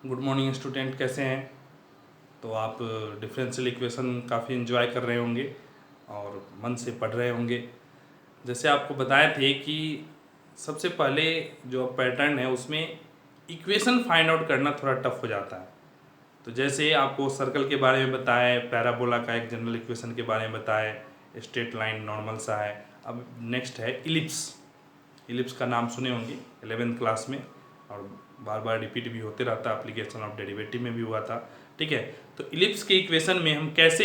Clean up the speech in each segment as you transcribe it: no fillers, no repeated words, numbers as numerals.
Good morning student, कैसे हैं? तो आप डिफरेंशियल इक्वेशन काफ़ी इन्जॉय कर रहे होंगे और मन से पढ़ रहे होंगे। जैसे आपको बताए थे कि सबसे पहले जो पैटर्न है उसमें इक्वेशन फाइंड आउट करना थोड़ा टफ हो जाता है। तो जैसे आपको सर्कल के बारे में बताए, पैराबोला का एक जनरल इक्वेशन के बारे में बताए, स्ट्रेट लाइन नॉर्मल सा है। अब नेक्स्ट है इलिप्स। इलिप्स का नाम सुने होंगे 11th क्लास में, और बार बार रिपीट भी होते रहता है, एप्लीकेशन ऑफ डेरिवेटिव में भी हुआ था। ठीक है, तो इलिप्स के इक्वेशन में हम कैसे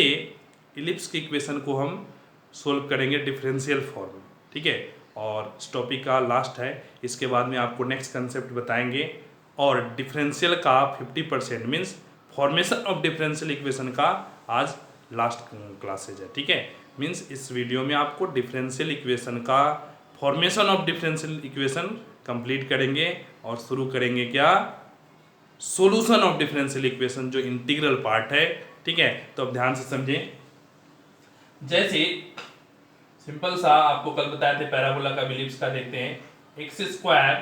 इलिप्स के इक्वेशन को हम सोल्व करेंगे डिफरेंशियल फॉर्म में। ठीक है, और इस टॉपिक का लास्ट है, इसके बाद में आपको नेक्स्ट कंसेप्ट बताएंगे। और डिफरेंशियल का 50% means formation of differential equation का आज लास्ट क्लासेज है। ठीक है, मीन्स इस वीडियो में आपको डिफरेंशियल इक्वेशन का formation of differential equation complete करेंगे और शुरू करेंगे क्या, सॉल्यूशन ऑफ डिफरेंशियल इक्वेशन जो इंटीग्रल पार्ट है। ठीक है, तो अब ध्यान से समझें। जैसे सिंपल सा आपको कल बताए थे पैराबोला का इलिप्स का, देखते हैं x square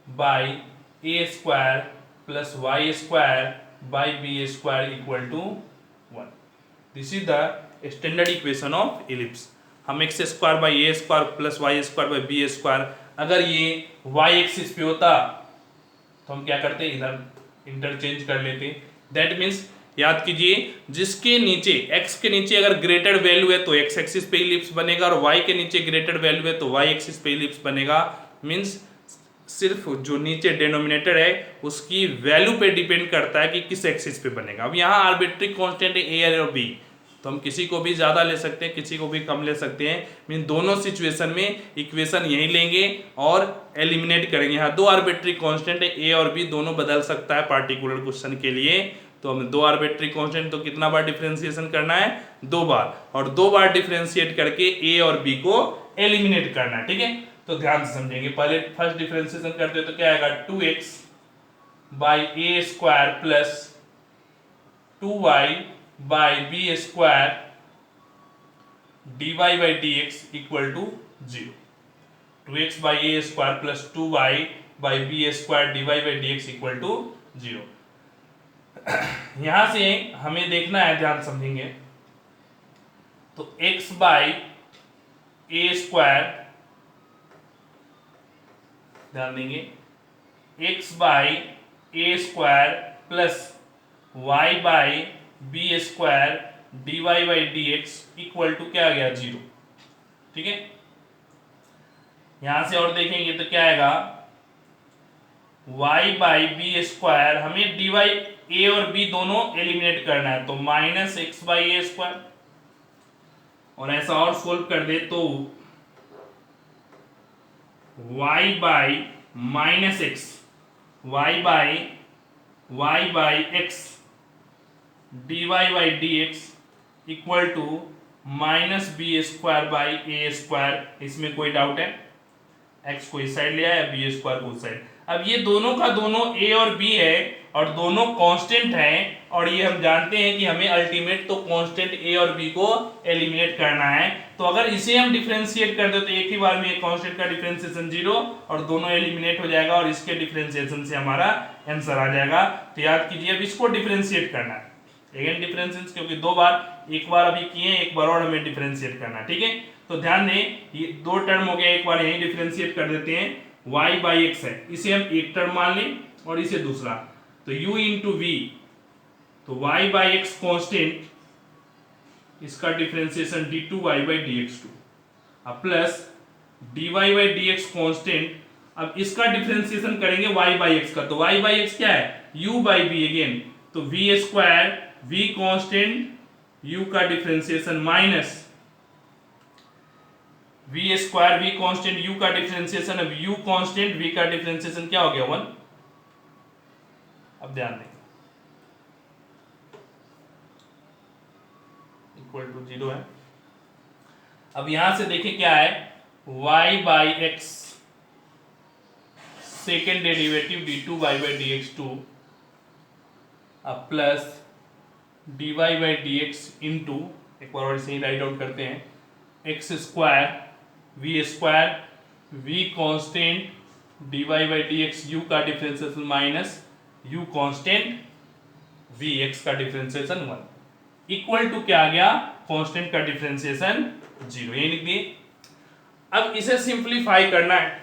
by a square plus y square by b square equal to 1। This is the standard equation of ellipse. हम x square by a square plus y square by b square, अगर ये Y axis पे होता तो हम क्या करते, इधर इंटरचेंज कर लेते। दैट मीन्स याद कीजिए, जिसके नीचे x के नीचे अगर ग्रेटर वैल्यू है तो x एक्सिस पे इलिप्स बनेगा, और y के नीचे ग्रेटर वैल्यू है तो y एक्सिस पे इलिप्स बनेगा। मीन्स सिर्फ जो नीचे डेनोमिनेटर है उसकी वैल्यू पे डिपेंड करता है कि किस एक्सिस पे बनेगा। अब यहाँ आर्बिट्री कांस्टेंट है ए और बी, तो हम किसी को भी ज़्यादा ले सकते हैं, किसी को भी कम ले सकते हैं। मीन दोनों सिचुएशन में इक्वेशन यही लेंगे और एलिमिनेट करेंगे। यहाँ दो आर्बिट्री कांस्टेंट है ए और बी, दोनों बदल सकता है पार्टिकुलर क्वेश्चन के लिए। तो हमें दो आर्बिट्री कांस्टेंट, तो कितना बार डिफरेंशिएशन करना है, 2 बार, और 2 बार डिफरेंशिएट करके ए और बी को एलिमिनेट करना है। ठीक है, तो ध्यान से समझेंगे। पहले फर्स्ट डिफरेंशिएशन करते हैं तो क्या आएगा, 2x by a square plus 2y by b square d y by d x equal to 0। 2x by a square plus 2y by b square d y by d x equal to 0। यहां से हमें देखना है, ध्यान समझेंगे, तो x by a square, ध्यान देंगे, x by a square plus y by b square d y by d x equal to क्या आ गया, 0। ठीक है, यहां से और देखेंगे तो क्या आएगा, y बाई बी स्क्वायर, हमें डी वाई ए और बी दोनों एलिमिनेट करना है, तो minus x by a square. और ऐसा और सोल्व कर दे तो y by minus x, y by x d y by d x equal to minus b square by a square. इसमें कोई डाउट है, एक्स को इस साइड ले आया, बी स्क्वायर को उस साइड। अब ये दोनों का दोनों ए और बी है और दोनों कांस्टेंट हैं, और ये हम जानते हैं कि हमें अल्टीमेट तो कांस्टेंट ए और बी को एलिमिनेट करना है। तो अगर इसे हम डिफरेंशिएट कर दे तो एक ही बार में एक कांस्टेंट का डिफरेंशिएशन 0 और दोनों एलिमिनेट हो जाएगा, और इसके डिफरेंशिएशन से हमारा आंसर आ जाएगा। तो याद कीजिए, अब इसको डिफरेंशिएट करना है अगेन डिफरेंशिएशन, क्योंकि 2 बार, एक बार अभी किए, एक बार और हमें डिफरेंशिएट करना है। ठीक है, तो ध्यान दें, ये 2 टर्म हो गया, एक बार यही डिफरेंशिएट कर देते हैं। y बाई एक्स है, इसे हम एक टर्म मान लें और इसे दूसरा, तो u इंटू वी, तो y बाई एक्स कॉन्स्टेंट, इसका डिफरेंशिएशन d2y बाई dx2, अब plus dy by dx constant, अब इसका डिफरेंशिएशन करेंगे y बाई एक्स का, तो y बाई एक्स क्या है, u बाई बी अगेन, तो v square, v constant, u का differentiation minus v square, v constant, u का डिफरेंशिएशन, अब u कांस्टेंट, v का डिफरेंशिएशन क्या हो गया, 1। अब ध्यान दें, इक्वल टू 0 है। अब यहां से देखें क्या है, y by x second derivative d2y by dx2, अब plus dy by dx into, एक बार और इसे ही राइट आउट करते हैं, x square, v square, v constant, dy by dx, u का differentiation minus u constant v x का डिफरेंशिएशन 1 इक्वल टू क्या आ गया, कांस्टेंट का डिफरेंशिएशन 0, ये लिख दिए। अब इसे सिंप्लीफाई करना है,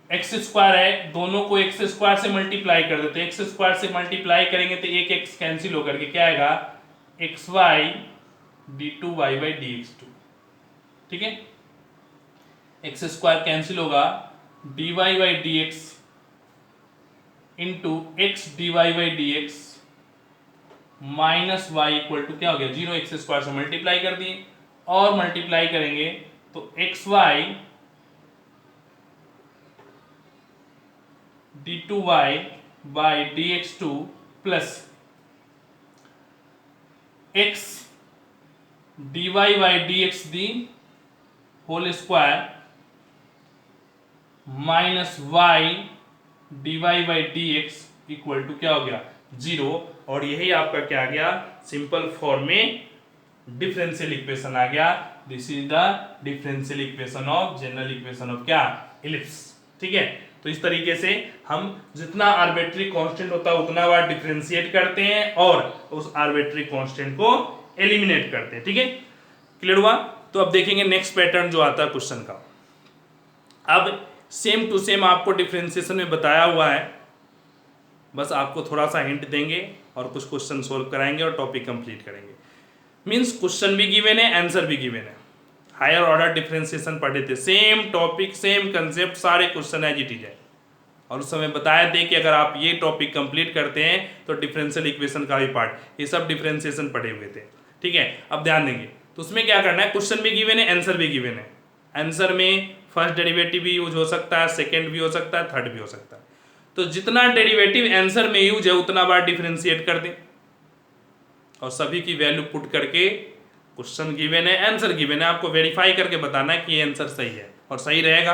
एक्स स्क्वायर है, दोनों को एक्स स्क्वायर से मल्टीप्लाई कर देते हैं, एक्स स्क्वायर से मल्टीप्लाई करेंगे तो एक एक्स कैंसिल होकर के क्या आएगा, x y d two y by d x two, ठीक है। एक्स स्क्वायर कैंसिल होगा, d y by d x into x d y by d x minus y equal to क्या हो गया, 0, एक्स स्क्वायर से मल्टीप्लाई कर दिए और मल्टीप्लाई करेंगे तो x y d two y by d x two plus x d y by d x the whole square minus y d y by d x equal to क्या हो गया, 0। और यही आपका क्या आ गया, सिंपल फॉर्म में डिफरेंशियल इक्वेशन आ गया। This is the differential equation of general equation of क्या, इलिप्स, ठीक है। तो इस तरीके से हम जितना आर्बिट्री कांस्टेंट होता है उतना बार डिफरेंशिएट करते हैं और उस आर्बिट्री कांस्टेंट को एलिमिनेट करते हैं, ठीक है। क्लियर हुआ। तो अब देखेंगे नेक्स्ट पैटर्न जो आता है क्वेश्चन का। अब सेम टू सेम आपको डिफरेंशिएशन में बताया हुआ है, बस आपको थोड़ा सा हिंट देंगे और कुछ क्वेश्चन सोल्व कराएंगे और टॉपिक कंप्लीट करेंगे। मींस क्वेश्चन भी गिवन है, आंसर भी गिवन है। हायर ऑर्डर डिफरेंशिएशन पढ़े थे, सेम टॉपिक सेम कंसेप्ट, सारे क्वेश्चन एज इट इज है। और उस समय बताया थे कि अगर आप ये टॉपिक कंप्लीट करते हैं तो डिफरेंशियल इक्वेशन का भी पार्ट, ये सब डिफरेंशिएशन पढ़े हुए थे, ठीक है। अब ध्यान देंगे तो उसमें क्या करना है, क्वेश्चन भी गिवन है, आंसर भी गिवन है। आंसर में फर्स्ट डेरिवेटिव भी यूज हो सकता है, सेकेंड भी हो सकता है, थर्ड भी हो सकता है। तो जितना डेरिवेटिव आंसर में यूज है उतना बार डिफरेंशिएट कर दें और सभी की वैल्यू पुट करके, क्वेश्चन गिवन है, आंसर गिवन है, आपको वेरीफाई करके बताना है कि ये आंसर सही है और सही रहेगा।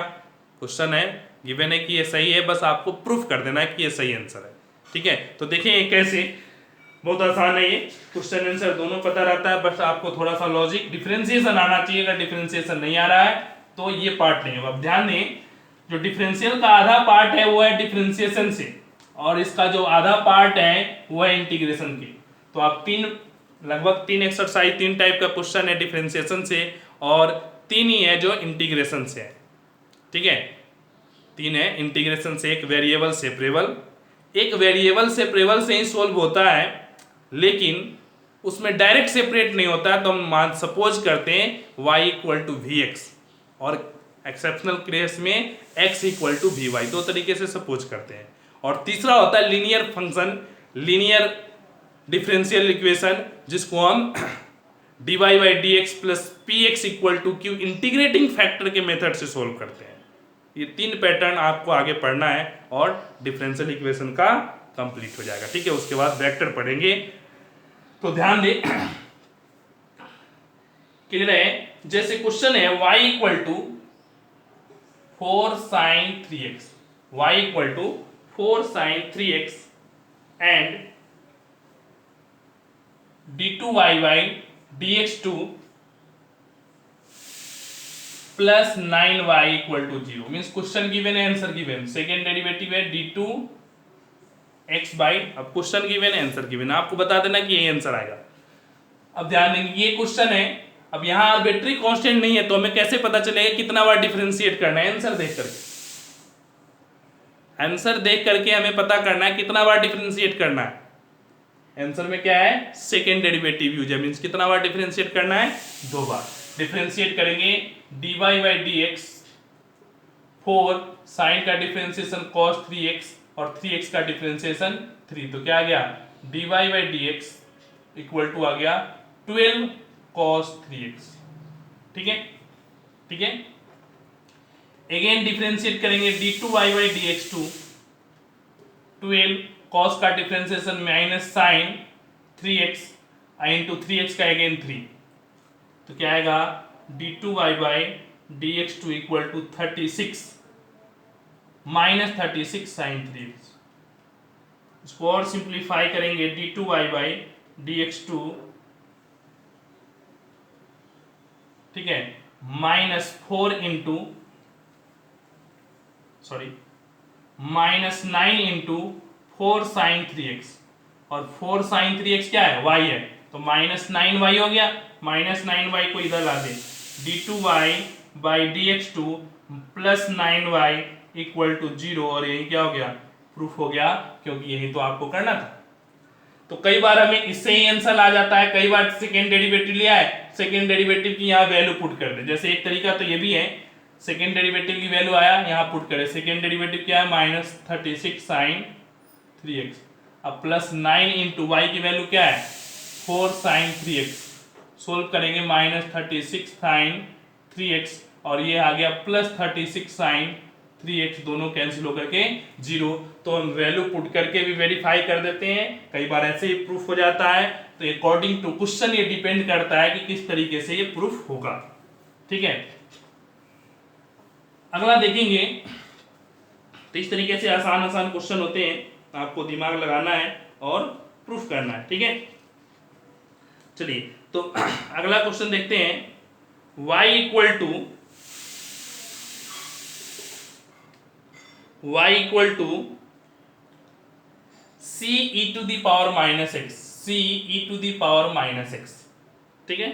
क्वेश्चन है, गिवन है कि ये सही है, बस आपको प्रूफ कर देना है कि ये सही आंसर है, ठीक है। तो देखिए ये कैसे, बहुत आसान है ये, क्वेश्चन आंसर दोनों पता रहता है, बस आपको थोड़ा सा लॉजिक डिफरेंशिएशन आना चाहिए। अगर डिफरेंशिएशन नहीं आ रहा है तो ये पार्ट नहीं होगा। अब ध्यान दें, जो डिफरेंशियल का आधा पार्ट है वो है डिफरेंशिएशन से और इसका जो आधा पार्ट है वो है इंटीग्रेशन की। तो आप लगभग तीन एक्सरसाइज, 3 टाइप का क्वेश्चन है डिफरेंशिएशन से और 3 ही है जो इंटीग्रेशन से है, ठीक है। 3 है इंटीग्रेशन से, एक वेरिएबल सेपरेबल, एक वेरिएबल सेपरेबल से ही सोल्व होता है लेकिन उसमें डायरेक्ट सेपरेट नहीं होता है। तो हम मान सपोज करते हैं y equal to v x और एक्सेप्शनल केस में x equal to v y, 2 तरीके से सपोज करते हैं। और तीसरा होता है linear function, linear differential equation, जिसको हम d y by d x plus p x equal to q integrating factor के मेथड से सोल्व करते हैं। ये 3 पैटर्न आपको आगे पढ़ना है और डिफरेंशियल इक्वेशन का कंप्लीट हो जाएगा, ठीक है। उसके बाद वेक्टर पढ़ेंगे। तो ध्यान दें, क्लियर है। जैसे क्वेश्चन है y equal to 4 sin 3x, y equal to 4 sin 3x and d2y by dx2 plus 9y equal to 0। Means question given है, आंसर गिवन, सेकेंड डेरिवेटिव है d2 x बाई, अब क्वेश्चन गिवन है, answer given है, आपको बता देना कि ये आंसर आएगा। अब ध्यान देंगे ये क्वेश्चन है, अब यहाँ आर्बिट्री कांस्टेंट नहीं है तो हमें कैसे पता चलेगा कितना बार डिफरेंशिएट करना है, आंसर देख करके। आंसर देख करके हमें पता करना है कितना बार डिफरेंशिएट करना है। आंसर में क्या है, सेकेंड डेरिवेटिव यूज है, मींस कितना बार डिफरेंशिएट करना है, 2 बार। डिफरेंशिएट करेंगे dy बाई dx, 4 साइन का डिफरेंशिएशन cos 3x और 3x का डिफरेंशिएशन 3, तो क्या आ गया, dy by dx equal to आ गया 12 cos 3x, ठीक है, ठीक है। अगेन डिफरेंशिएट करेंगे d2y बाई dx2, 12 cos का differentiation minus sine 3x into 3x का अगेन 3, तो क्या आएगा d2y by dx2 equal to 36 minus 36 sine 3x। इसको और सिंप्लीफाई करेंगे d2y बाई dx2, ठीक है, माइनस 4 इंटू -9 इंटू 4sin3x, और 4sin3x क्या है, y है, तो -9y हो गया, -9y को इधर ला दे, d2y by dx2 plus 9y equal to 0, और यही क्या हो गया, प्रूफ हो गया, क्योंकि यही तो आपको करना था। तो कई बार हमें इससे ही आंसर आ जाता है, कई बार सेकेंड डेरिवेटिव लिया है, सेकेंड डेरिवेटिव की यहाँ वैल्यू पुट कर दे। जैसे एक तरीका तो ये भी है, सेकेंड डेरिवेटिव की वैल्यू आया यहाँ पुट करे, सेकेंड डेरिवेटिव क्या है, -36sin3x, अब प्लस 9 इंटू वाई की वैल्यू क्या है, 4sin3x, सोल्व करेंगे -36sin3x, और ये आ गया +36sin3x, दोनों कैंसिल होकर के 0। तो हम वैल्यू पुट करके भी वेरीफाई कर देते हैं, कई बार ऐसे ही प्रूफ हो जाता है। तो अकॉर्डिंग टू क्वेश्चन ये डिपेंड करता है कि किस तरीके से ये प्रूफ होगा, ठीक है। अगला देखेंगे, तो इस तरीके से आसान आसान क्वेश्चन होते हैं, आपको दिमाग लगाना है और प्रूफ करना है, ठीक है। चलिए तो अगला क्वेश्चन देखते हैं, y equal to c e to the power minus x, c e to the power minus x, ठीक है।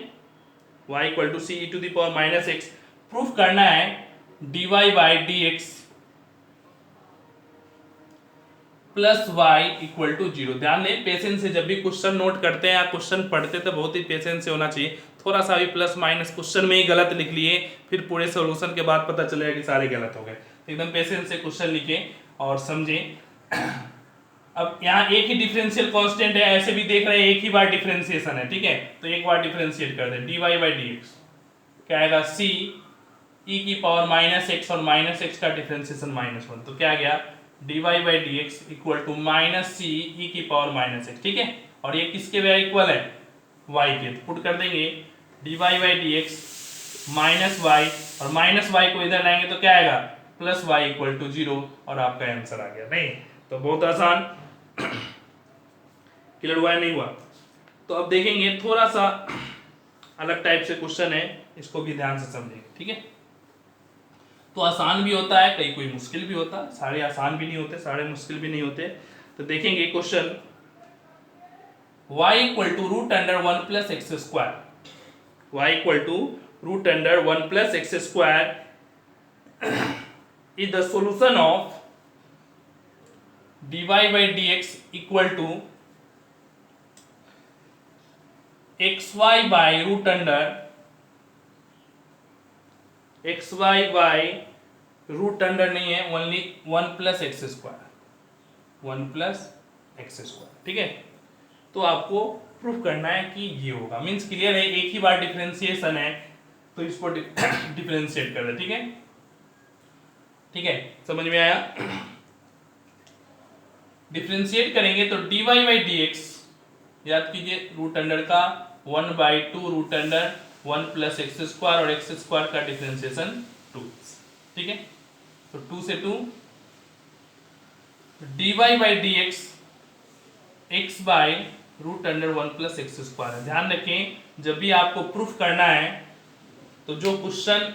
y equal to c e to the power minus x, proof करना है dy by d x plus y equal to 0। ध्यान दें, patience से जब भी question note करते हैं या क्वेश्चन पढ़ते हैं तो बहुत ही पेशेंस से होना चाहिए। थोड़ा सा भी प्लस माइनस क्वेश्चन में ही गलत लिख लिए, फिर पूरे सोल्यूशन के बाद पता चलेगा कि सारे गलत हो गए। एकदम पेशेंस से क्वेश्चन लिखें और समझें। अब यहाँ एक ही डिफरेंशियल कांस्टेंट है, ऐसे भी देख रहे हैं एक ही बार डिफरेंशिएशन है, ठीक है। तो एक बार डिफरेंशिएट कर दें, dy बाई डी एक्स क्या आएगा, c e की पावर माइनस एक्स, और माइनस एक्स का डिफरेंशिएशन -1, तो क्या आ गया, dy by d x equal to minus c e की पावर माइनस एक्स, ठीक है। और ये किसके वे इक्वल है, y के, तो पुट कर देंगे dy by d x minus y, और माइनस वाई को इधर लाएंगे तो क्या आएगा, प्लस वाई इक्वल टू 0, और आपका आंसर आ गया। नहीं तो बहुत आसान, क्लियर हुआ नहीं हुआ। तो अब देखेंगे थोड़ा सा अलग टाइप से क्वेश्चन है, इसको भी ध्यान से समझेंगे, ठीक है। तो आसान भी होता है, कई कोई मुश्किल भी होता है, सारे आसान भी नहीं होते, सारे मुश्किल भी नहीं होते। तो देखेंगे question, y equal to root under 1 plus x square, y equal to root under 1 plus x square is the solution of dy by d x equal to xy by root under xy by root under नहीं है, only 1 plus x square, 1 plus x square, ठीक है। तो आपको proof करना है कि ये होगा, मींस क्लियर है, एक ही बार डिफरेंशिएशन है तो इसको डिफरेंशिएट कर दे, ठीक है, ठीक है, समझ में आया। डिफरेंशिएट करेंगे तो dy बाई डी एक्स, याद कीजिए रूट अंडर का 1/2 root under 1 plus x square, और एक्स स्क्वायर का डिफरेंशिएशन 2, ठीक है। तो 2 से 2 dy by d x x by root under 1 plus x square है। ध्यान रखें, जब भी आपको प्रूफ करना है तो जो क्वेश्चन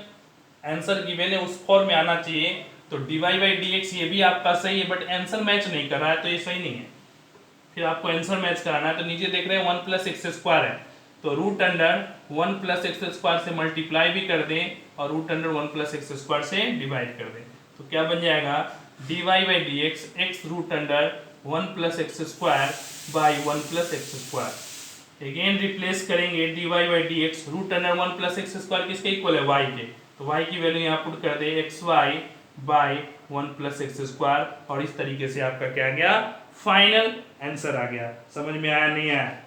आंसर गिवन है उस फॉर्म में आना चाहिए। तो dy बाई डी एक्स ये भी आपका सही है, बट आंसर मैच नहीं कर रहा है तो ये सही नहीं है। फिर आपको आंसर मैच कराना है, तो नीचे देख रहे हैं 1 प्लस एक्स स्क्वायर है, तो root under 1 plus x square से मल्टीप्लाई भी कर दें और root under 1 plus x square से डिवाइड कर दें, तो क्या बन जाएगा, dy by d x x root under 1 plus x square by 1 plus x square. Again replace करेंगे dy by d x root under 1 plus x square किसके equal है, y के, तो y की वैल्यू यहाँ पुट कर दे xy by 1 plus x square, और इस तरीके से आपका क्या गया, फाइनल आंसर आ गया। समझ में आया नहीं आया,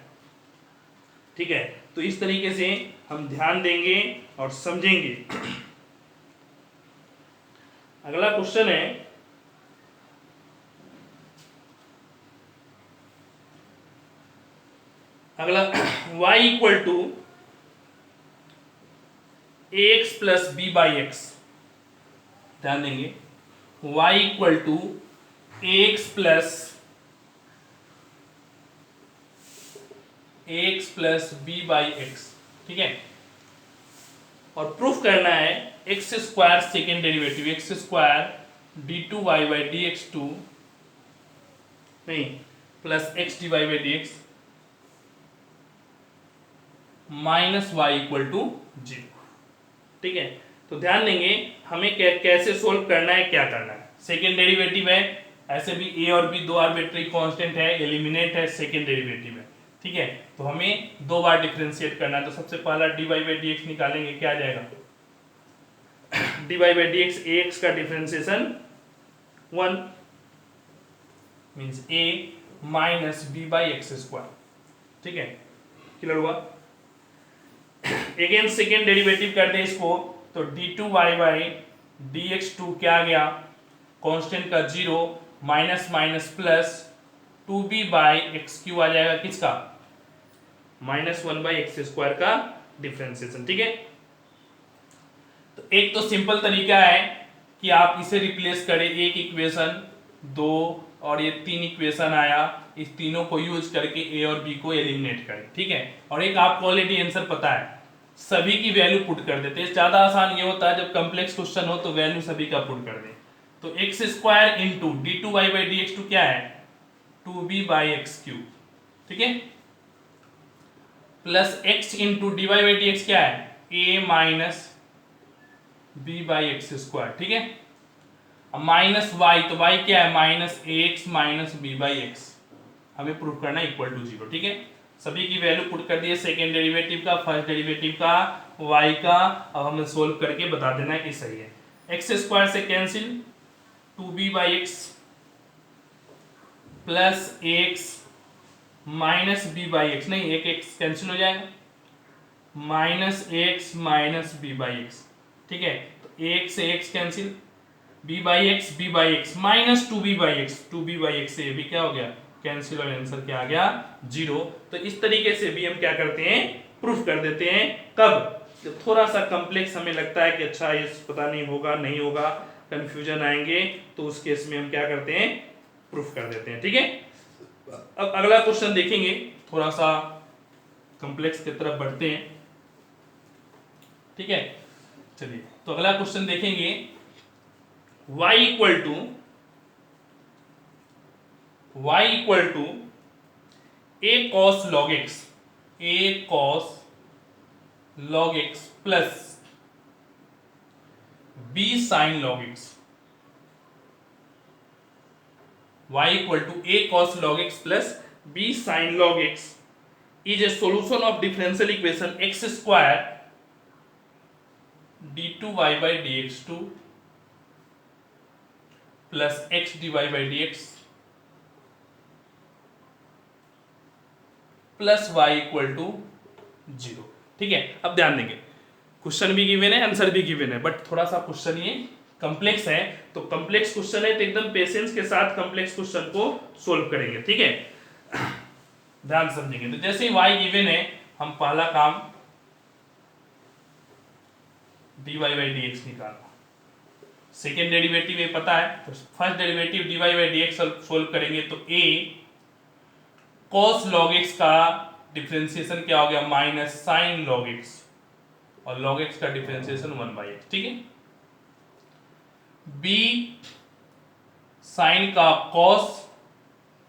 ठीक है। तो इस तरीके से हम ध्यान देंगे और समझेंगे। अगला क्वेश्चन है, अगला y equal to ax plus b by x, ध्यान देंगे y equal to ax plus b by x, ठीक है। और प्रूफ करना है x square second derivative, x square d two y by d x two नहीं plus x d y by d x minus y equal to 0। ठीक है, तो ध्यान देंगे हमें कैसे सोल्व करना है, क्या करना है। सेकेंड डेरिवेटिव है, ऐसे भी ए और बी दो आर्बिट्री कांस्टेंट है, एलिमिनेट है सेकेंड डेरिवेटिव है। ठीक है, तो हमें दो बार डिफरेंशिएट करना है। तो सबसे पहला d y by d x निकालेंगे, क्या आ जाएगा, d y by d x, a x का differentiation 1 means a minus b by x square. ठीक है, क्लियर हुआ। अगेन सेकेंड डेरिवेटिव करते हैं इसको, तो d two y by d x two क्या आ गया, कांस्टेंट का 0 minus minus plus 2b by x cube आ जाएगा, किसका, माइनस 1 बाई एक्स स्क्वायर का डिफरेंशिएशन। ठीक है, तो एक तो सिंपल तरीका है कि आप इसे रिप्लेस करें, एक इक्वेशन 2 और ये 3 इक्वेशन आया, इस तीनों को यूज करके ए और बी को एलिमिनेट करें। ठीक है, और एक आपको ऑलरेडी आंसर पता है, सभी की वैल्यू पुट कर देते हैं। ज्यादा आसान ये होता है जब कॉम्प्लेक्स क्वेश्चन हो तो वैल्यू सभी का पुट कर दें। तो x square into d two y by d x two क्या है, 2b बाई एक्स क्यूब। ठीक है, plus x into d y by d x क्या है, a minus b by x square. ठीक है, अब माइनस वाई, तो वाई क्या है, minus a x minus b by x, हमें प्रूव करना है इक्वल टू 0। ठीक है, सभी की वैल्यू पुट कर दिए, सेकेंड डेरिवेटिव का, फर्स्ट डेरिवेटिव का, y का। अब हमें सोल्व करके बता देना है कि सही है। एक्स स्क्वायर से cancel, 2b by x plus x minus b by x, नहीं एक एक्स कैंसिल हो जाएगा, minus x minus b by x. ठीक है, तो एक से x cancel, b by x minus 2b by x, 2b by x से ये भी क्या हो गया, कैंसिल, और आंसर क्या आ गया, 0। तो इस तरीके से भी हम क्या करते हैं, प्रूफ कर देते हैं। कब, जब थोड़ा सा कॉम्प्लेक्स हमें लगता है कि अच्छा ये पता नहीं होगा, नहीं होगा, कंफ्यूजन आएंगे, तो उस केस में हम क्या करते हैं, प्रूफ कर देते हैं। ठीक है, अब अगला क्वेश्चन देखेंगे, थोड़ा सा कॉम्प्लेक्स की तरफ बढ़ते हैं। ठीक है, चलिए तो अगला क्वेश्चन देखेंगे, y equal to a cos log x plus b sin log x। y equal to a cos log x plus b sin log x is a solution of differential equation x square d2y by dx2 plus x dy by dx प्लस y equal to 0। ठीक है, अब ध्यान देंगे, question भी given है, answer भी given है, बट थोड़ा सा क्वेश्चन ये कॉम्प्लेक्स है। तो कॉम्प्लेक्स क्वेश्चन है तो एकदम पेशेंस के साथ कॉम्प्लेक्स क्वेश्चन को सोल्व करेंगे। ठीक है, ध्यान समझेंगे। तो जैसे ही y गिवन है, हम पहला काम dy by dx निकालना, सेकेंड डेरिवेटिव ये पता है, तो first derivative dy by dx solve करेंगे, तो a cos log x का डिफरेंशिएशन क्या हो गया, माइनस साइन log x, और log x का डिफरेंशिएशन 1 बाई एक्स। ठीक है, b साइन का cos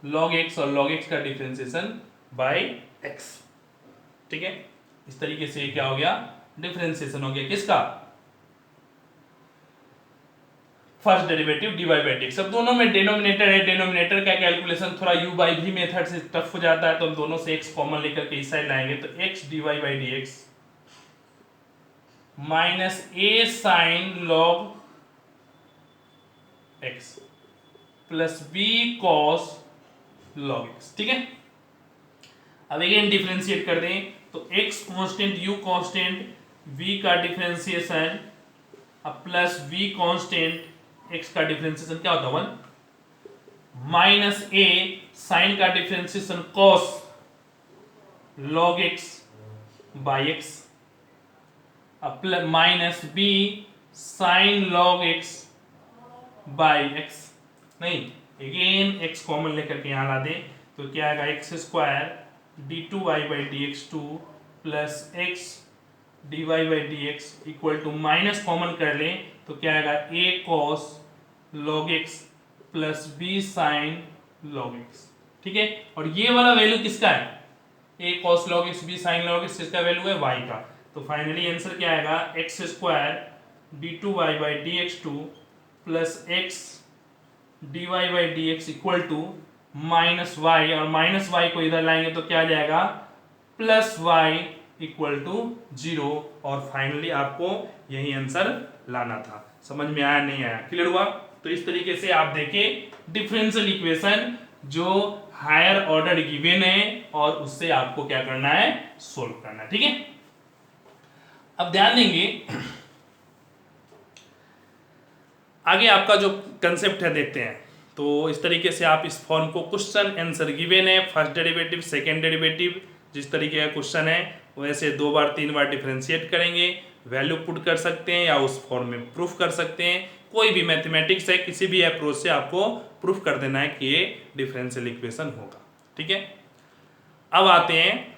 log x और log x का डिफरेंशिएशन बाय x। ठीक है, इस तरीके से क्या हो गया, डिफरेंशिएशन हो गया किसका, first derivative dy by dx। अब दोनों में डिनोमिनेटर है, डिनोमिनेटर का कैलकुलेशन थोड़ा u by v मेथड से टफ हो जाता है, तो हम दोनों से x कॉमन लेकर के इस साइड लाएंगे, तो x dy by dx minus a sine log x plus b cos log x। ठीक है, अब अगेन डिफरेंशिएट कर दें, तो x constant, u constant, v का डिफरेंशिएशन अब प्लस v कांस्टेंट, x का डिफरेंशिएशन क्या होता है 1, माइनस a साइन का differentiation cos log x by x, अब plus minus b sine log x by x, नहीं अगेन x कॉमन लेकर के यहाँ ला दे, तो क्या आएगा, x square d2y by dx2 plus x dy by dx equal to, minus common कर लें तो क्या आएगा, a cos log x plus b sine log x, ठीक है। और ये वाला वैल्यू किसका है, a cos log x b sin log x, इसका वैल्यू है y का। तो फाइनली आंसर क्या आएगा, x square d two y by d x two plus x d y by d x equal to minus y, और minus y को इधर लाएंगे तो क्या आ जाएगा, प्लस वाई इक्वल टू 0। और फाइनली आपको यही आंसर लाना था। समझ में आया नहीं आया, क्लियर हुआ। तो इस तरीके से आप देखिए डिफरेंशियल इक्वेशन जो हायर ऑर्डर गिवन है और उससे आपको क्या करना है, सोल्व करना है, ठीक है। अब ध्यान देंगे आगे आपका जो कंसेप्ट है देखते हैं। तो इस तरीके से आप इस फॉर्म को, क्वेश्चन आंसर गिवन है, फर्स्ट डेरिवेटिव सेकंड डेरिवेटिव, जिस तरीके का क्वेश्चन है वैसे 2 बार 3 बार डिफरेंशिएट करेंगे, वैल्यू पुट कर सकते हैं या उस फॉर्म में प्रूफ कर सकते हैं। कोई भी मैथमेटिक्स है, किसी भी अप्रोच से आपको प्रूफ कर देना है कि ये डिफरेंशियल इक्वेशन होगा, ठीक है। अब आते हैं,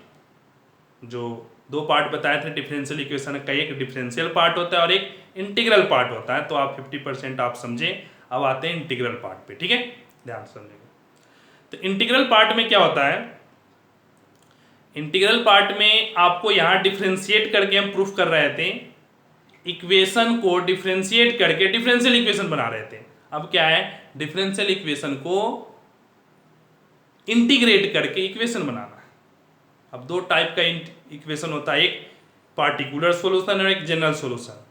जो 2 पार्ट बताए थे डिफरेंशियल इक्वेशन का, एक डिफरेंशियल पार्ट होता है और एक इंटीग्रल पार्ट होता है। तो आप 50% आप समझे। अब आते हैं इंटीग्रल पार्ट पे, ठीक है, ध्यान से समझेंगे। तो इंटीग्रल पार्ट में क्या होता है, इंटीग्रल पार्ट में आपको यहां डिफरेंशिएट करके हम प्रूफ कर रहे थे, इक्वेशन को डिफरेंशिएट करके डिफरेंशियल इक्वेशन बना रहे थे। अब क्या है, डिफरेंशियल इक्वेशन को इंटीग्रेट करके इक्वेशन बनाना है। अब 2 टाइप का इक्वेशन होता है, एक पार्टिकुलर सॉल्यूशन और एक जनरल सॉल्यूशन।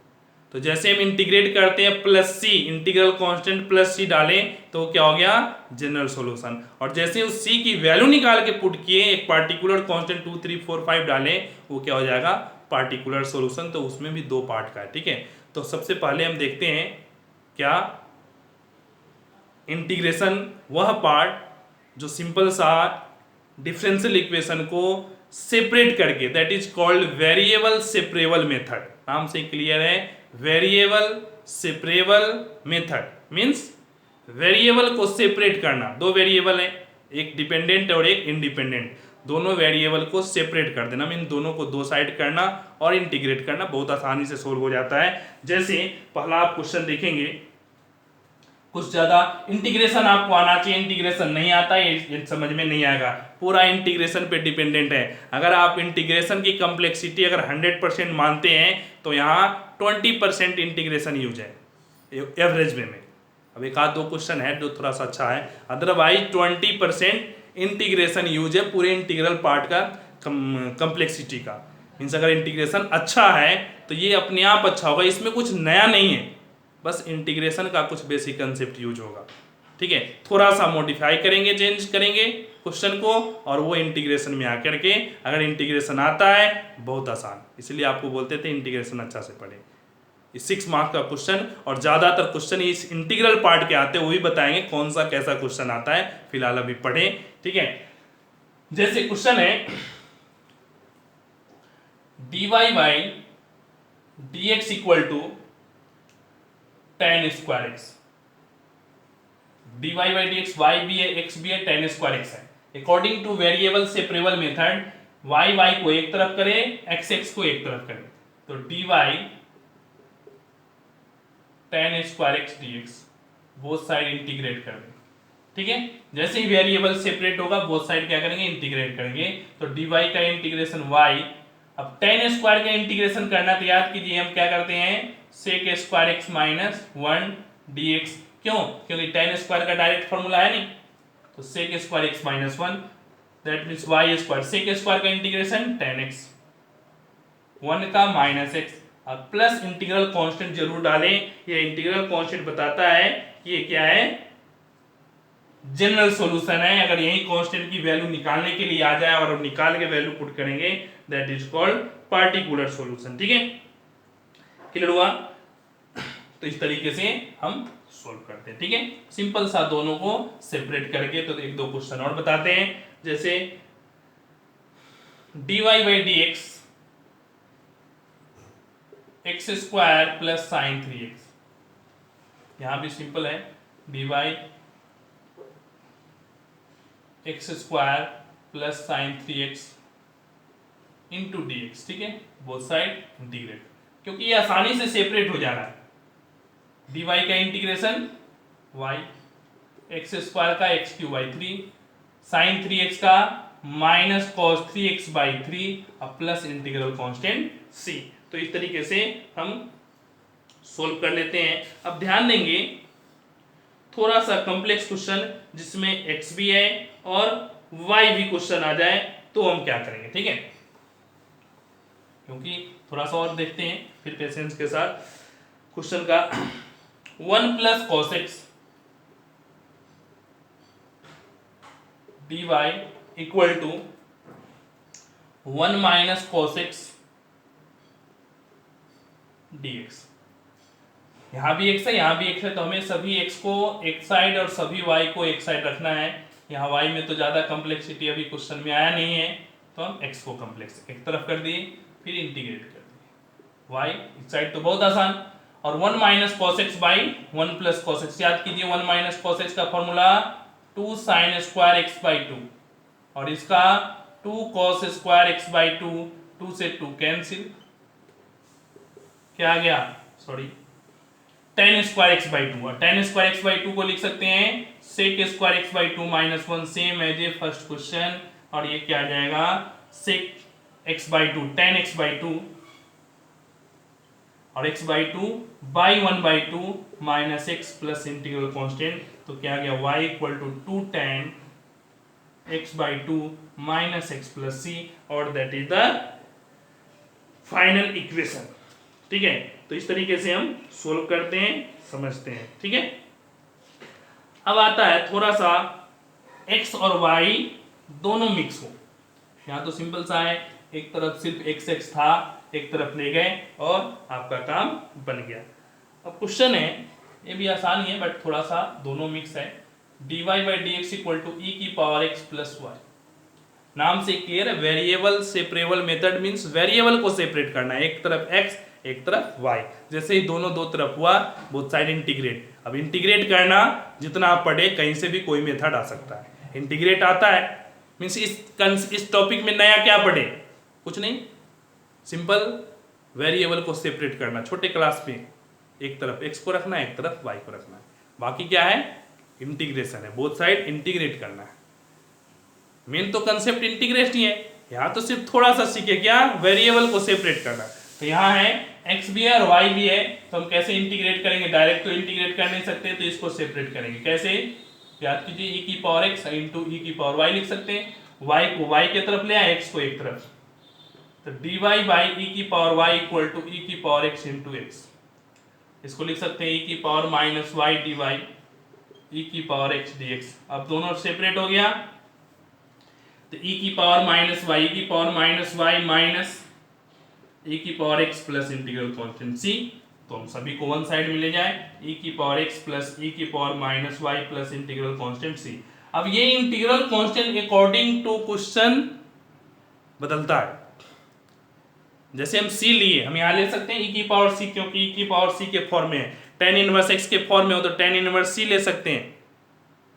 तो जैसे हम इंटीग्रेट करते हैं प्लस सी, इंटीग्रल कांस्टेंट प्लस सी डालें तो क्या हो गया, जनरल सॉल्यूशन। और जैसे उस सी की वैल्यू निकाल के पुट किए, एक पार्टिकुलर कांस्टेंट 2 3 4 5 डालें, वो क्या हो जाएगा, पार्टिकुलर सॉल्यूशन। तो उसमें भी 2 पार्ट का है, ठीक है। तो सबसे पहले हम देखते हैं क्या, इंटीग्रेशन वह पार्ट जो सिंपल सा डिफरेंशियल इक्वेशन को सेपरेट करके, that is called variable separable method. नाम से क्लियर है, variable separable method means variable को सेपरेट करना। 2 वेरिएबल है, एक डिपेंडेंट और एक इंडिपेंडेंट, दोनों वेरिएबल को सेपरेट कर देना, मीन दोनों को 2 साइड करना और इंटीग्रेट करना, बहुत आसानी से सोल्व हो जाता है। जैसे पहला आप क्वेश्चन देखेंगे, कुछ ज्यादा इंटीग्रेशन आपको आना चाहिए, इंटीग्रेशन नहीं आता है, ये समझ में नहीं आएगा, पूरा इंटीग्रेशन पे डिपेंडेंट है। अगर आप इंटीग्रेशन की कॉम्प्लेक्सिटी अगर 100% मानते हैं तो यहाँ 20% इंटीग्रेशन यूज है एवरेज में। अब एक आध 2 क्वेश्चन है जो थोड़ा सा अच्छा है, अदरवाइज 20% इंटीग्रेशन यूज है पूरे इंटीग्रल पार्ट का कॉम्प्लेक्सिटी का। मीन्स अगर इंटीग्रेशन अच्छा है तो ये अपने आप अच्छा होगा, इसमें कुछ नया नहीं है, बस इंटीग्रेशन का कुछ बेसिक कंसेप्ट यूज होगा, ठीक है। थोड़ा सा मॉडिफाई करेंगे, चेंज करेंगे क्वेश्चन को, और वो इंटीग्रेशन में आकर के अगर इंटीग्रेशन आता है बहुत आसान, इसलिए आपको बोलते थे इंटीग्रेशन अच्छा से पढ़े। 6 मार्क्स का क्वेश्चन, और ज़्यादातर क्वेश्चन इस इंटीग्रल पार्ट के आते हैं, वो भी बताएंगे कौन सा कैसा क्वेश्चन आता है, फिलहाल अभी पढ़ें, ठीक है। जैसे क्वेश्चन है dy by d x equal to tan square x, dy by d x y भी है, एक्स भी है, tan स्क्वायर एक्स है। According to variable separable method, y y को एक तरफ करें, x x को एक तरफ करें, तो dy tan square x dx both side integrate कर दें, ठीक है। जैसे ही वेरिएबल सेपरेट होगा बोथ साइड क्या करेंगे, इंटीग्रेट करेंगे। तो dy का इंटीग्रेशन y, अब tan स्क्वायर का इंटीग्रेशन करना तो याद कीजिए हम क्या करते हैं, sec square x minus 1 dx। क्यों, क्योंकि tan स्क्वायर का डायरेक्ट फॉर्मूला है नहीं, तो sec square x minus 1 that means y square, sec square का इंटीग्रेशन tan x 1 का माइनस x। अब प्लस इंटीग्रल कांस्टेंट जरूर डालें, ये इंटीग्रल कांस्टेंट बताता है कि ये क्या है, जनरल सॉल्यूशन है। अगर यही कांस्टेंट की वैल्यू निकालने के लिए आ जाए और निकाल के वैल्यू पुट करेंगे, that is called particular solution, ठीक है, क्लियर हुआ। तो इस तरीके से हम सोल्व करते हैं, ठीक है, सिंपल सा दोनों को सेपरेट करके। तो 1 2 क्वेश्चन और बताते हैं, जैसे dy by d x x square plus sign 3x, यहां भी सिंपल है, dy x square plus sign 3x into dx, ठीक है, बोथ साइड इंटीग्रेट, क्योंकि ये आसानी से सेपरेट हो जा रहा है। dy का इंटीग्रेशन वाई, एक्स स्क्वायर का x cube by 3, sine 3x का माइनस कॉस 3x बाई 3 अब प्लस इंटीग्रल कांस्टेंट c। तो इस तरीके से हम सोल्व कर लेते हैं। अब ध्यान देंगे थोड़ा सा कॉम्प्लेक्स क्वेश्चन जिसमें x भी है और y भी क्वेश्चन आ जाए तो हम क्या करेंगे, ठीक है, क्योंकि थोड़ा सा और देखते हैं फिर पेशेंस के साथ क्वेश्चन का। 1 plus cos x dy equal to 1 minus cos x dx। यहां भी x है यहां भी x है, तो हमें सभी x को एक साइड और सभी y को एक साइड रखना है। यहाँ y में तो ज्यादा कॉम्प्लेक्सिटी अभी क्वेश्चन में आया नहीं है, तो हम x को कॉम्प्लेक्स एक तरफ कर दिए, फिर इंटीग्रेट कर दिए। y इस साइड तो बहुत आसान, और 1 minus cos x by 1 plus cos x, याद कीजिए 1 माइनस कॉस एक्स का formula 2 sine square x by 2, और इसका 2 कॉस स्क्वायर एक्स बाई 2, 2 से 2 कैंसिल, क्या आ गया, sorry tan square x by 2, और tan स्क्वायर एक्स बाई 2 को लिख सकते हैं sec square x by 2 minus 1, same as a first question, और ये क्या आ जाएगा sec x by 2 tan x by 2 और x by 2 by 1 by 2 minus x plus integral constant, तो क्या आ गया y equal to 2 tan x by 2 minus x plus c, और that is the final equation, ठीक है। तो इस तरीके से हम सोल्व करते हैं, समझते हैं, ठीक है। अब आता है थोड़ा सा x और y दोनों मिक्स हो। यहां तो सिंपल सा है, एक तरफ सिर्फ x था, एक तरफ ले गए और आपका काम बन गया। अब क्वेश्चन है, ये भी आसान ही है बट थोड़ा सा दोनों मिक्स है। dy by d x equal to e की पावर x प्लस वाई, नाम से क्लियर है, variable separable method means variable को सेपरेट करना है, एक तरफ x एक तरफ y, जैसे ही दोनों दो तरफ हुआ बोथ साइड इंटीग्रेट। अब इंटीग्रेट करना जितना आप पढ़े कहीं से भी कोई मेथड आ सकता है, इंटीग्रेट आता है मींस इस टॉपिक में नया क्या पढ़े, कुछ नहीं, सिंपल वेरिएबल को सेपरेट करना। छोटे क्लास में एक तरफ x को रखना है एक तरफ y को रखना है, बाकी क्या है इंटीग्रेशन है, बोथ साइड इंटीग्रेट करना है। मेन तो कंसेप्ट इंटीग्रेशन ही है, यहाँ तो सिर्फ थोड़ा सा सीखे क्या, वेरिएबल को सेपरेट करना। तो यहाँ है x भी है और y भी है, तो हम कैसे इंटीग्रेट करेंगे, डायरेक्ट तो इंटीग्रेट कर नहीं सकते, तो इसको सेपरेट करेंगे कैसे, याद कीजिए e की पावर x इंटू e की पावर y लिख सकते हैं, y को y के तरफ ले आए, x को एक तरफ, तो dy बाई e की power y equal to e की पावर x इंटू x, इसको लिख सकते हैं e की power minus y dy e की पावर x dx। अब दोनों सेपरेट हो गया, तो e की पावर माइनस y, e की power minus y minus e की power x plus integral constant c, तो हम सभी को वन साइड में ले जाए, e की पावर x प्लस e की power minus y plus integral constant c। अब ये integral constant according to question बदलता है, जैसे हम c लिए हम यहाँ ले सकते हैं e की पावर c, क्योंकि e की पावर c के फॉर्म में है, tan इनवर्स x के फॉर्म में हो तो tan इनवर्स c ले सकते हैं,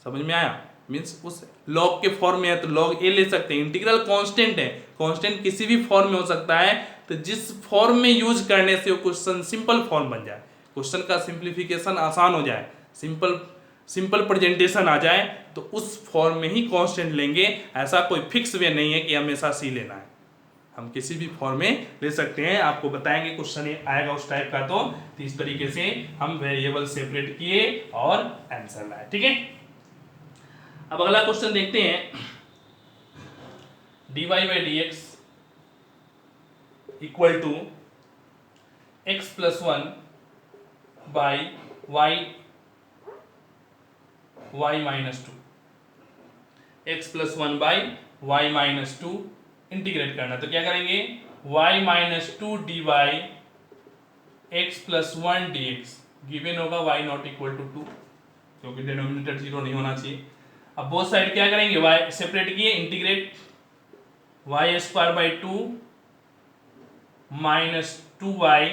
समझ में आया, मींस उस लॉग के फॉर्म में है तो log a ले सकते हैं। इंटीग्रल कांस्टेंट है, कांस्टेंट किसी भी फॉर्म में हो सकता है, तो जिस फॉर्म में यूज करने से वो क्वेश्चन सिंपल फॉर्म बन जाए, क्वेश्चन का सिंप्लीफिकेशन आसान हो जाए, सिंपल प्रेजेंटेशन आ जाए, तो उस फॉर्म में ही कांस्टेंट लेंगे। ऐसा कोई फिक्स वे नहीं है कि हमेशा सी लेना है, हम किसी भी फॉर्म में ले सकते हैं, आपको बताएंगे क्वेश्चन आएगा उस टाइप का, तो इस तरीके से हम वेरिएबल सेपरेट किए और आंसर लाए, ठीक है। अब अगला क्वेश्चन देखते हैं, dy by d x equal to x plus 1 by y minus 2, x plus 1 by y minus 2 integrate करना, तो क्या करेंगे y minus 2 d y x plus 1 d x, given होगा y नॉट इक्वल टू 2, क्योंकि denominator zero नहीं होना चाहिए। अब बोथ साइड क्या करेंगे, y सेपरेट किए, integrate y square by 2 minus 2y,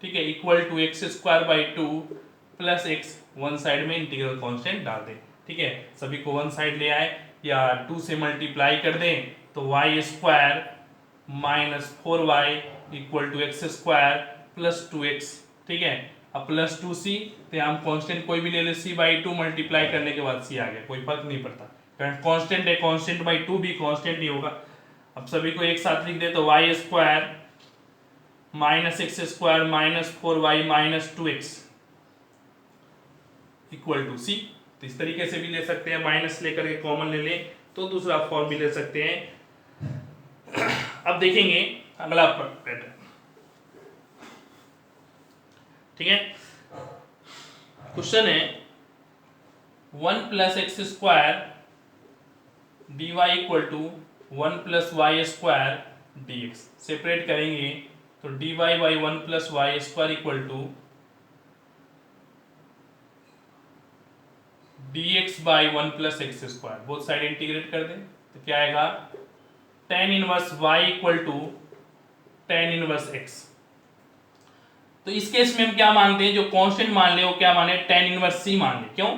ठीक है, equal to x square by 2 plus x, one side में इंटीग्रल कांस्टेंट डाल दें, ठीक है, सभी को वन साइड ले आए या 2 से मल्टीप्लाई कर दें, तो y square minus 4y equal to x square plus 2x, ठीक है। अब प्लस 2c, तो हम कांस्टेंट कोई भी ले ले, c/2 मल्टीप्लाई करने के बाद c आ गया, कोई फर्क नहीं पड़ता, कारण कांस्टेंट है, कांस्टेंट बाई 2 भी कांस्टेंट ही होगा। अब सभी को एक साथ लिख दे तो y square minus x square minus 4y minus 2x equal to c. तो इस तरीके से भी ले सकते हैं, माइनस लेकर के कॉमन ले लें तो दूसरा फॉर्म भी ले सकते हैं। अब देखेंगे अगला पैटर्न, ठीक है। क्वेश्चन है 1 plus x square d y equal to 1 plus y square d x. Separate करेंगे तो d y by 1 plus y square equal to d x by 1 plus x square, both side integrate कर दें तो क्या आएगा, tan inverse y equal to tan inverse x। तो इस case में हम क्या मानते हैं, जो कांस्टेंट मान ले वो क्या माने, tan इनवर्स c मान ले। क्यों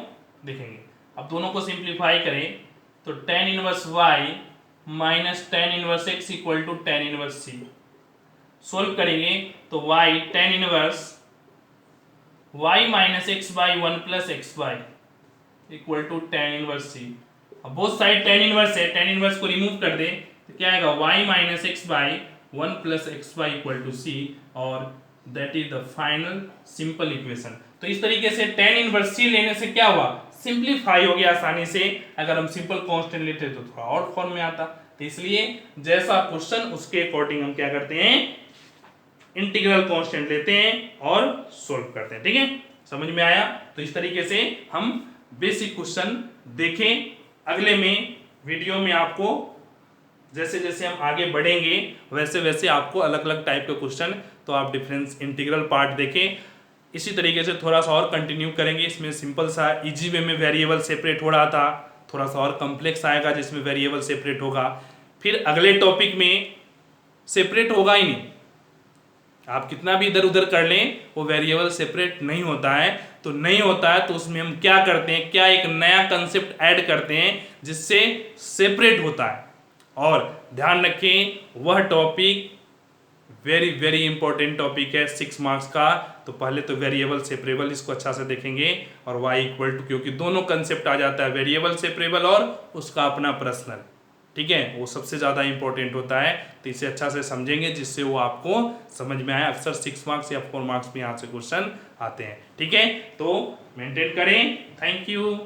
देखेंगे, अब दोनों को सिंप्लीफाई करें तो tan inverse y minus tan inverse x equal to tan inverse c। Solve करेंगे तो y tan inverse y minus x by 1 plus x y equal to tan inverse c। अब बोथ साइड tan इनवर्स है, tan inverse को remove कर दे तो क्या आएगा, y minus x by 1 plus x y equal to c, और that is the final simple equation. तो इस तरीके से tan इनवर्स c लेने से क्या हुआ, सिंप्लीफाई हो गया आसानी से। अगर हम सिंपल कांस्टेंट लेते तो थोड़ा और फॉर्म में आता। तो इसलिए जैसा क्वेश्चन उसके अकॉर्डिंग हम क्या करते हैं, इंटीग्रल कांस्टेंट लेते हैं और सोल्व करते हैं। ठीक है, समझ में आया। तो इस तरीके से हम बेसिक क्वेश्चन देखें। अगले में वीडियो में आपको जैसे जैसे हम आगे बढ़ेंगे वैसे वैसे आपको अलग अलग टाइप के क्वेश्चन, तो आप डिफरेंस इंटीग्रल पार्ट देखें। इसी तरीके से थोड़ा सा और कंटिन्यू करेंगे। इसमें सिंपल सा इजी वे में वेरिएबल सेपरेट हो रहा था, थोड़ा सा और कॉम्प्लेक्स आएगा जिसमें वेरिएबल सेपरेट होगा। फिर अगले टॉपिक में सेपरेट होगा ही नहीं, आप कितना भी इधर उधर कर लें वो वेरिएबल सेपरेट नहीं होता है। तो नहीं होता है तो उसमें हम क्या करते हैं, क्या एक नया कंसेप्ट ऐड करते हैं जिससे सेपरेट होता है। और ध्यान रखें वह topic very very important topic है 6 मार्क्स का। तो पहले तो वेरिएबल सेपरेबल इसको अच्छा से देखेंगे, और y इक्वल टू, क्योंकि दोनों कंसेप्ट आ जाता है, वेरिएबल सेपरेबल और उसका अपना पर्सनल, ठीक है, वो सबसे ज़्यादा इंपॉर्टेंट होता है। तो इसे अच्छा से समझेंगे जिससे वो आपको समझ में आए। अक्सर 6 मार्क्स या 4 मार्क्स में यहाँ से क्वेश्चन आते हैं। ठीक है, तो मेंटेन करें। Thank you.